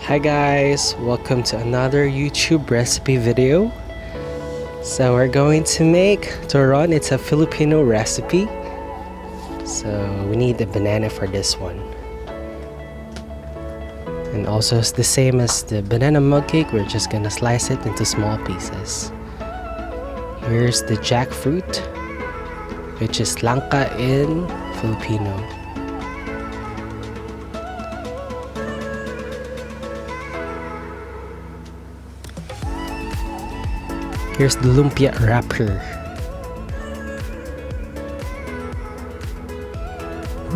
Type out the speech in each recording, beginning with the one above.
Hi guys, welcome to another YouTube recipe video. So we're going to make turon. It's a Filipino recipe. So we need a banana for this one. And also it's the same as the banana mug cake. We're just gonna slice it into small pieces. Here's the jackfruit, which is lanka in Filipino. Here's the lumpia wrapper.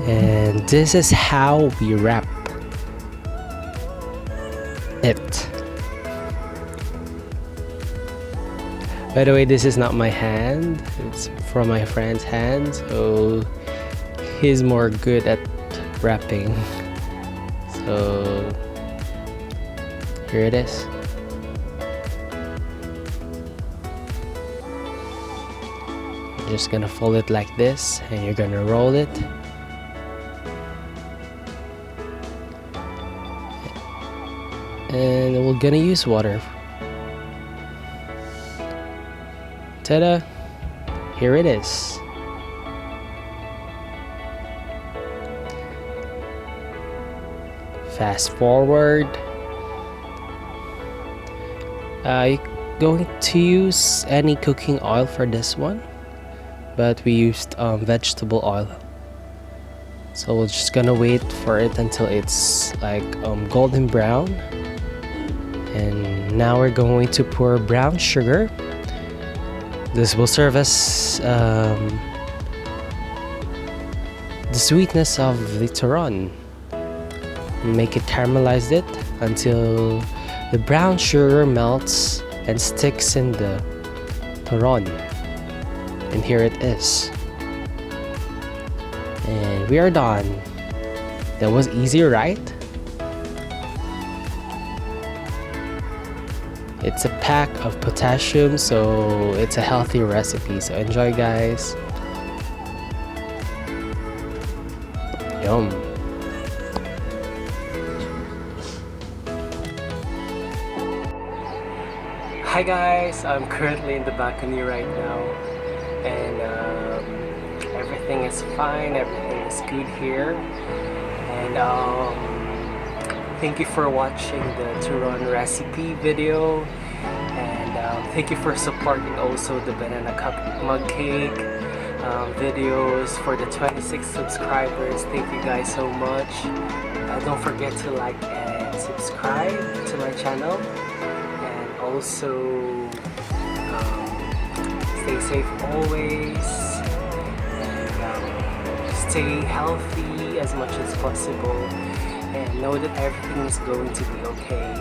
And this is how we wrap it. By the way, this is not my hand. It's from my friend's hand. So he's more good at wrapping. So here it is. Just gonna fold it like this and you're gonna roll it, and we're gonna use water. Ta-da! Here it is. Fast forward. You're going to use any cooking oil for this one, but we used vegetable oil. So we're just gonna wait for it until it's like golden brown. And now we're going to pour brown sugar. This will serve as the sweetness of the turon. Make it caramelize it until the brown sugar melts and sticks in the turon. And here it is. And we are done. That was easy, right? It's a pack of potassium, so it's a healthy recipe. So enjoy, guys. Yum. Hi guys, I'm currently in the balcony right now. And everything is fine, everything is good here. And thank you for watching the turon recipe video, and thank you for supporting also the banana cup mug cake videos for the 26 subscribers. Thank you guys so much. Don't forget to like and subscribe to my channel, and also stay safe always, and stay healthy as much as possible, and know that everything is going to be okay.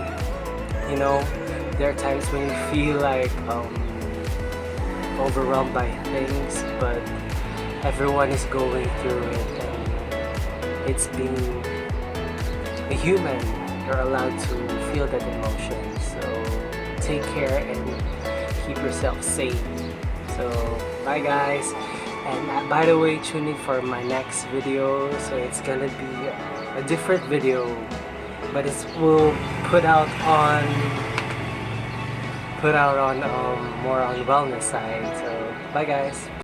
You know, there are times when you feel like overwhelmed by things, but everyone is going through it, and it's being a human. You're allowed to feel that emotion, so take care and keep yourself safe. So bye guys, and by the way, tune in for my next video. So it's gonna be a different video, but it will put out on more on wellness side. So bye guys.